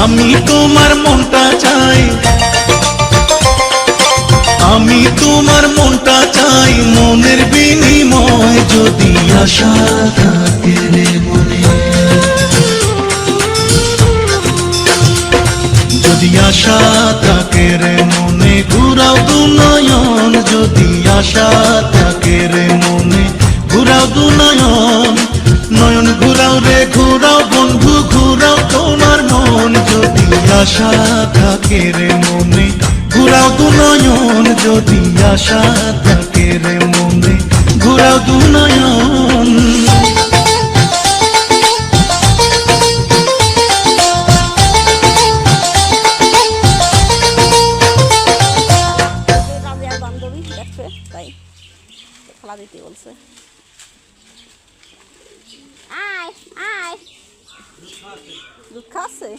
আমি তোমার মনটা চাই, আমি তোমার মনটা চাই, মনের বিনিময় যদি আশা থাকে রে মনে, যদি আশা থাকে রে মনে, ঘুরাও দু নয়ন, যদি আশা থাকে রে মনে, ঘুরাও দু নয়ন, নয়ন ঘুরাও রে ঘুরাও বন্ধু, ঘুরাও তোমার মন, যদি আশা থাকে রে মনে, ঘুরাও দু নয়ন, যদি আশা থাকে রে মনে, ঘুরাও দু নয়ন। বান্ধবী দেখছে তাই খেলা দিতে বলছে। আয় আয় দুধ খাচ্ছে।